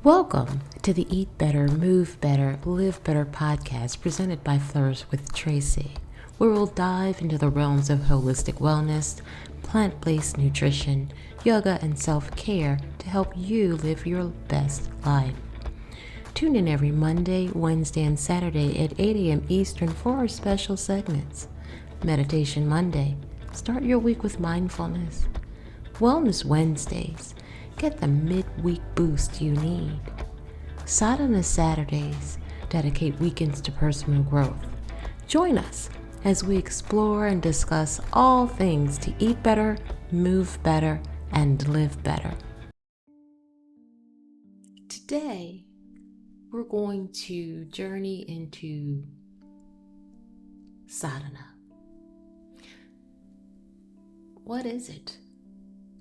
Welcome to the Eat Better, Move Better, Live Better podcast presented by Flourish with Tracy, where we'll dive into the realms of holistic wellness, plant-based nutrition, yoga, and self-care to help you live your best life. Tune in every Monday, Wednesday, and Saturday at 8 a.m. Eastern for our special segments. Meditation Monday. Start your week with mindfulness. Wellness Wednesdays. Get the midweek boost you need. Sadhana Saturdays. Dedicate weekends to personal growth. Join us as we explore and discuss all things to eat better, move better, and live better. Today, we're going to journey into sadhana. What is it?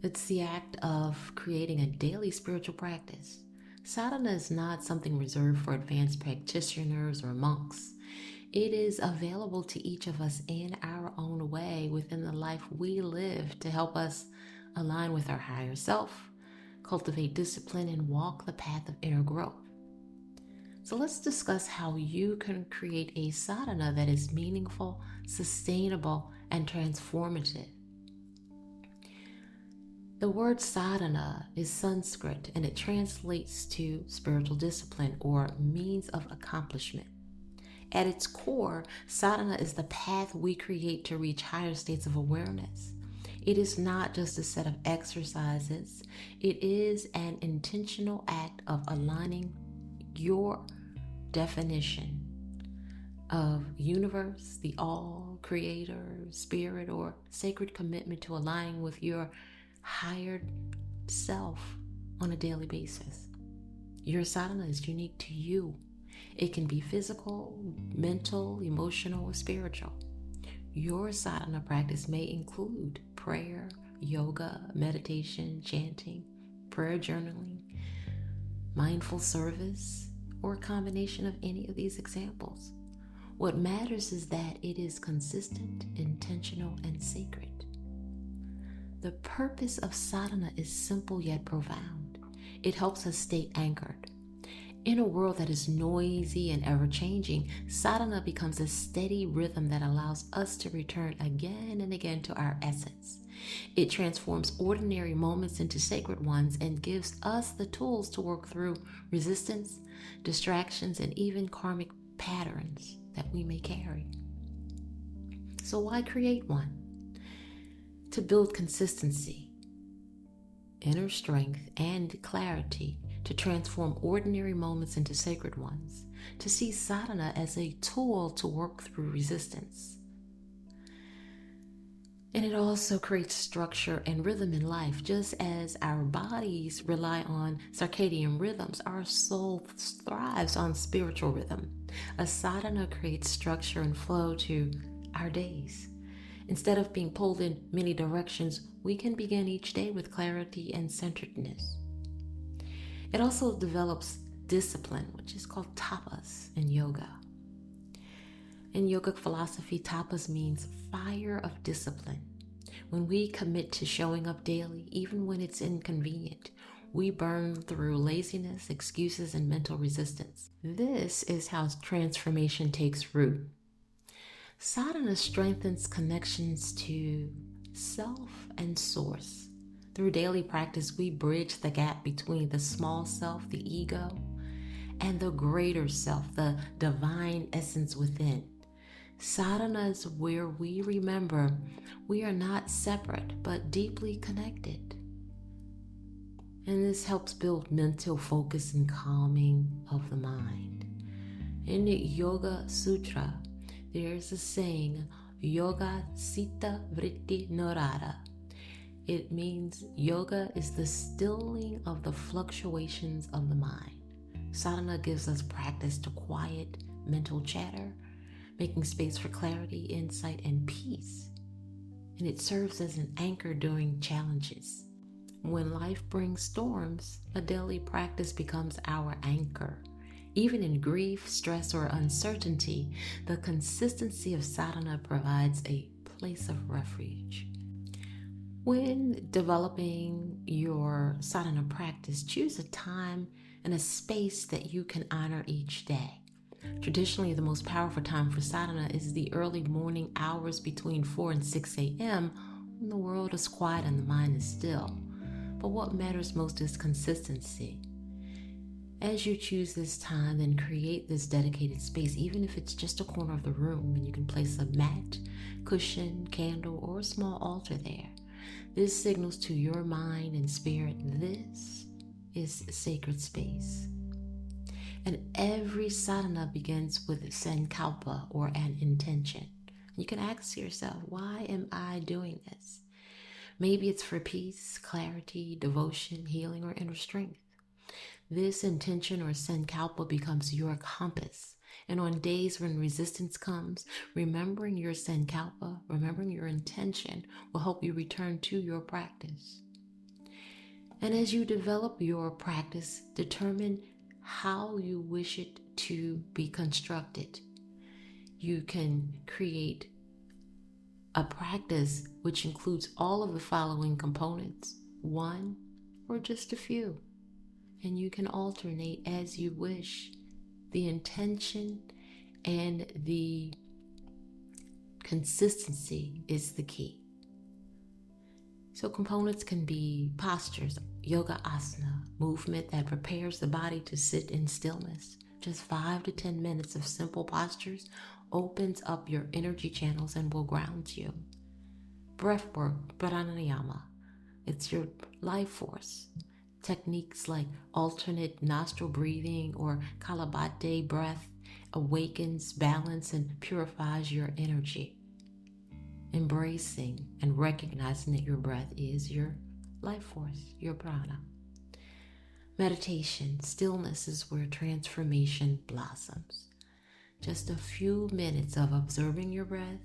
It's the act of creating a daily spiritual practice. Sadhana is not something reserved for advanced practitioners or monks. It is available to each of us in our own way within the life we live to help us align with our higher self, cultivate discipline, and walk the path of inner growth. So let's discuss how you can create a sadhana that is meaningful, sustainable, and transformative. The word sadhana is Sanskrit and it translates to spiritual discipline or means of accomplishment. At its core, sadhana is the path we create to reach higher states of awareness. It is not just a set of exercises. It is an intentional act of aligning your definition of universe, the all, creator, spirit, or sacred commitment to align with your higher self on a daily basis. Your sadhana is unique to you. It can be physical, mental, emotional, or spiritual. Your sadhana practice may include prayer, yoga, meditation, chanting, prayer journaling, mindful service, or a combination of any of these examples. What matters is that it is consistent, intentional, and sacred. The purpose of sadhana is simple yet profound. It helps us stay anchored. In a world that is noisy and ever-changing, sadhana becomes a steady rhythm that allows us to return again and again to our essence. It transforms ordinary moments into sacred ones and gives us the tools to work through resistance, distractions, and even karmic patterns that we may carry. So why create one? To build consistency, inner strength, and clarity, to transform ordinary moments into sacred ones, to see sadhana as a tool to work through resistance. And it also creates structure and rhythm in life. Just as our bodies rely on circadian rhythms, our soul thrives on spiritual rhythm. A sadhana creates structure and flow to our days. Instead of being pulled in many directions, we can begin each day with clarity and centeredness. It also develops discipline, which is called tapas in yoga. In yogic philosophy, tapas means fire of discipline. When we commit to showing up daily, even when it's inconvenient, we burn through laziness, excuses, and mental resistance. This is how transformation takes root. Sadhana strengthens connections to self and source. Through daily practice, we bridge the gap between the small self, the ego, and the greater self, the divine essence within. Sadhana is where we remember we are not separate, but deeply connected. And this helps build mental focus and calming of the mind. In the Yoga Sutra, there's a saying, Yoga Sita Vritti Narada. It means yoga is the stilling of the fluctuations of the mind. Sadhana gives us practice to quiet mental chatter, making space for clarity, insight, and peace. And it serves as an anchor during challenges. When life brings storms, a daily practice becomes our anchor. Even in grief, stress, or uncertainty, the consistency of sadhana provides a place of refuge. When developing your sadhana practice, choose a time and a space that you can honor each day. Traditionally, the most powerful time for sadhana is the early morning hours between 4 and 6 a.m. when the world is quiet and the mind is still. But what matters most is consistency. As you choose this time, then create this dedicated space, even if it's just a corner of the room, and you can place a mat, cushion, candle, or a small altar there. This signals to your mind and spirit, this is sacred space. And every sadhana begins with a sankalpa, or an intention. You can ask yourself, why am I doing this? Maybe it's for peace, clarity, devotion, healing, or inner strength. This intention or sankalpa becomes your compass. And on days when resistance comes, remembering your sankalpa, remembering your intention, will help you return to your practice. And as you develop your practice, determine how you wish it to be constructed. You can create a practice which includes all of the following components, one or just a few. And you can alternate as you wish. The intention and the consistency is the key. So components can be postures, yoga asana, movement that prepares the body to sit in stillness. Just 5 to 10 minutes of simple postures opens up your energy channels and will ground you. Breath work, pranayama, it's your life force. Techniques like alternate nostril breathing or kalabate breath awakens, balance, and purifies your energy. Embracing and recognizing that your breath is your life force, your prana. Meditation, stillness is where transformation blossoms. Just a few minutes of observing your breath,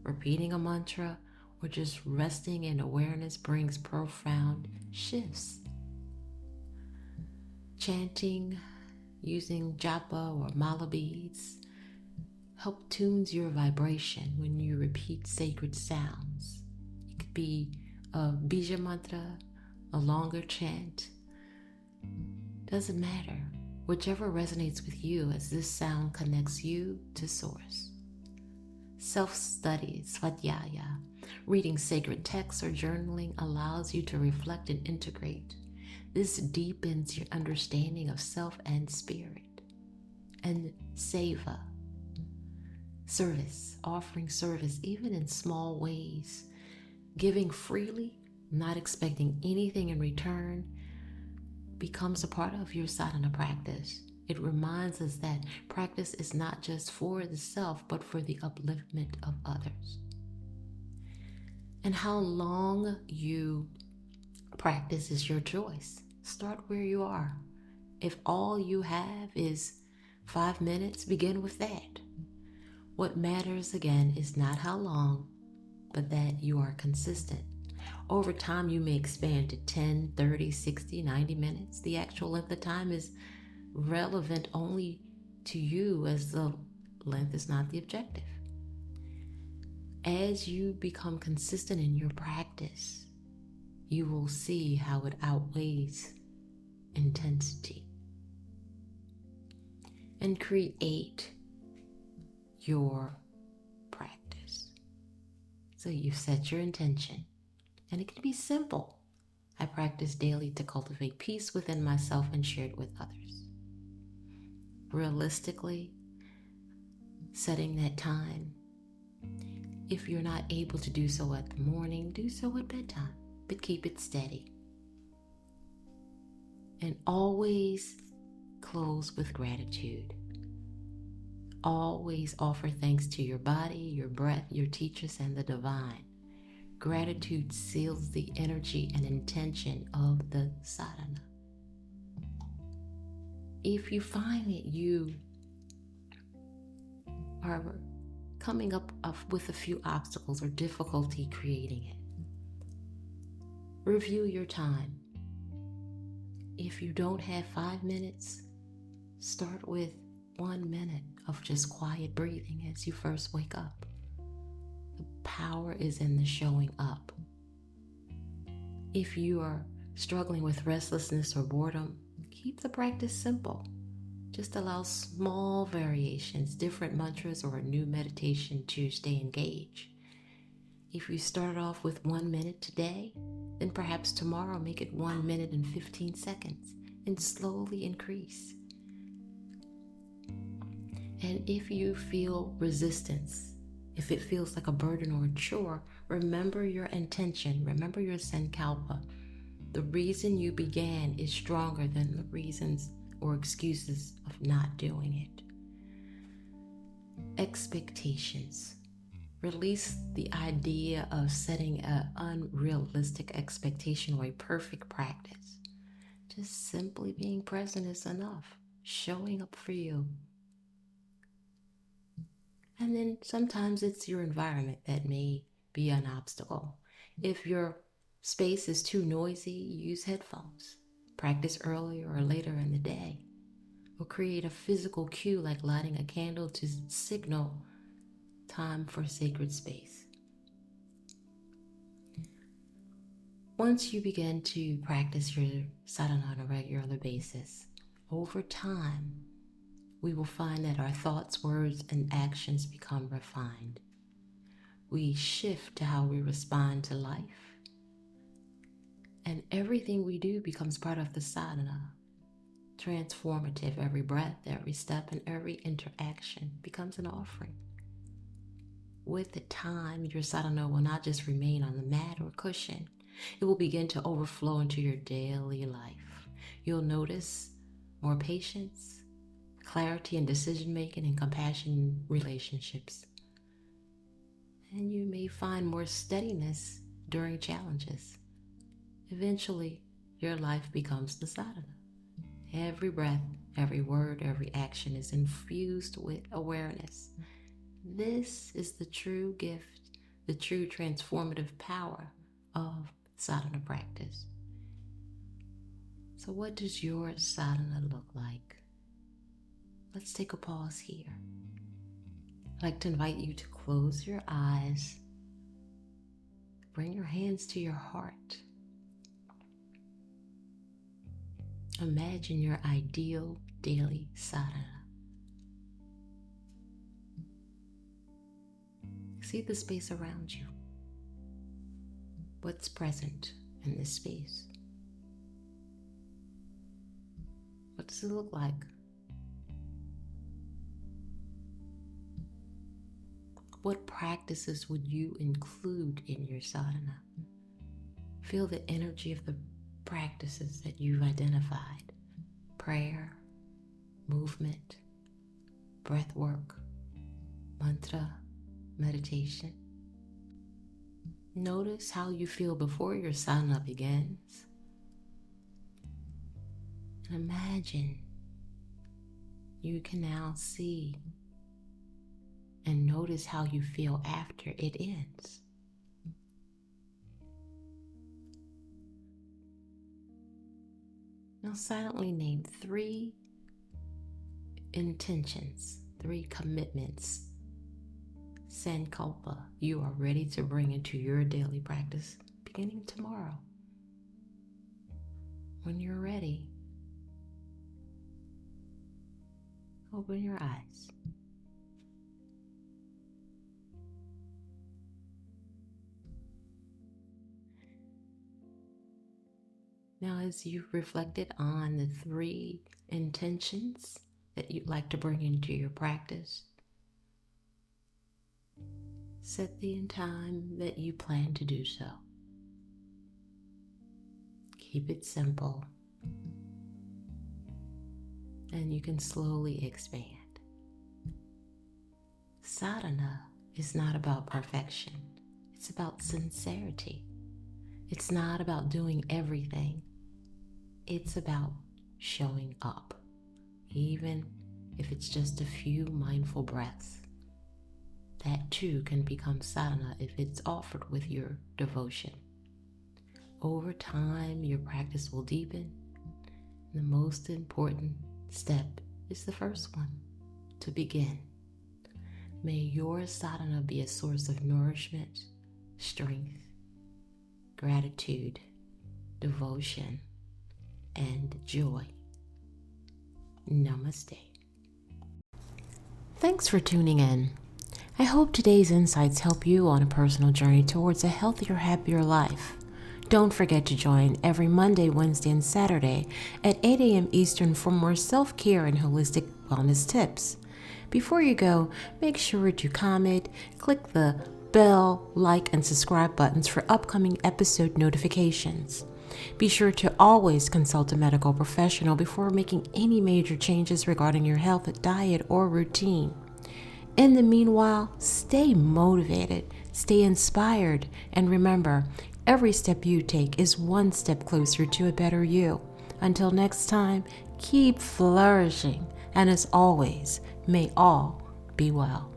repeating a mantra, or just resting in awareness brings profound shifts. Chanting, using japa or mala beads, help tunes your vibration when you repeat sacred sounds. It could be a bija mantra, a longer chant. Doesn't matter. Whichever resonates with you, as this sound connects you to source. Self-study, svadhyaya, reading sacred texts or journaling allows you to reflect and integrate. This deepens your understanding of self and spirit. And seva, service, offering service even in small ways. Giving freely, not expecting anything in return, becomes a part of your sadhana practice. It reminds us that practice is not just for the self, but for the upliftment of others. And how long you practice is your choice. Start where you are. If all you have is 5 minutes, begin with that. What matters again is not how long, but that you are consistent. Over time, you may expand to 10, 30, 60, 90 minutes. The actual length of time is relevant only to you, as the length is not the objective. As you become consistent in your practice, you will see how it outweighs intensity. And create your practice. So you've set your intention, and it can be simple. I practice daily to cultivate peace within myself and share it with others. Realistically, setting that time. If you're not able to do so at the morning, do so at bedtime, but keep it steady. And always close with gratitude. Always offer thanks to your body, your breath, your teachers, and the divine. Gratitude seals the energy and intention of the sadhana. If you find that you are coming up with a few obstacles or difficulty creating it, review your time. If you don't have 5 minutes, start with 1 minute of just quiet breathing as you first wake up. The power is in the showing up. If you are struggling with restlessness or boredom, Keep the practice simple. Just allow small variations, different mantras, or a new meditation to stay engaged. If you start off with 1 minute today, then perhaps tomorrow make it 1 minute and 15 seconds and slowly increase. And if you feel resistance, if it feels like a burden or a chore, remember your intention, remember your sankalpa. The reason you began is stronger than the reasons or excuses of not doing it. Expectations. Release the idea of setting an unrealistic expectation or a perfect practice. Just simply being present is enough. Showing up for you. And then sometimes it's your environment that may be an obstacle. If your space is too noisy, use headphones. Practice earlier or later in the day. Or create a physical cue like lighting a candle to signal time for sacred space. Once you begin to practice your sadhana on a regular basis, over time, we will find that our thoughts, words, and actions become refined. We shift to how we respond to life, and everything we do becomes part of the sadhana. Transformative. Every breath, every step, and every interaction becomes an offering. With the time, your sadhana will not just remain on the mat or cushion. It will begin to overflow into your daily life. You'll notice more patience, clarity in decision-making, and compassion in relationships. And you may find more steadiness during challenges. Eventually, your life becomes the sadhana. Every breath, every word, every action is infused with awareness. This is the true gift, the true transformative power of sadhana practice. So what does your sadhana look like? Let's take a pause here. I'd like to invite you to close your eyes. Bring your hands to your heart. Imagine your ideal daily sadhana. See the space around you. What's present in this space? What does it look like? What practices would you include in your sadhana? Feel the energy of the practices that you've identified. Prayer, movement, breath work, mantra, meditation. Notice how you feel before your sadhana begins. And imagine you can now see and notice how you feel after it ends. Now silently name 3 intentions, 3 commitments, sankalpa you are ready to bring into your daily practice beginning tomorrow. When you're ready, open your eyes. Now, as you've reflected on the 3 intentions that you'd like to bring into your practice, set the time that you plan to do so. Keep it simple, and you can slowly expand. Sadhana is not about perfection. It's about sincerity. It's not about doing everything. It's about showing up, even if it's just a few mindful breaths. That too can become sadhana if it's offered with your devotion. Over time, your practice will deepen. The most important step is the first one, to begin. May your sadhana be a source of nourishment, strength, gratitude, devotion, and joy Namaste. Thanks for tuning in. I hope today's insights help you on a personal journey towards a healthier, happier life. Don't forget to join every Monday, Wednesday, and Saturday at 8 a.m. Eastern for more self-care and holistic wellness tips. Before you go, make sure to comment, click the bell, like, and subscribe buttons for upcoming episode notifications. Be sure to always consult a medical professional before making any major changes regarding your health, diet, or routine. In the meanwhile, stay motivated, stay inspired, and remember, every step you take is one step closer to a better you. Until next time, keep flourishing, and as always, may all be well.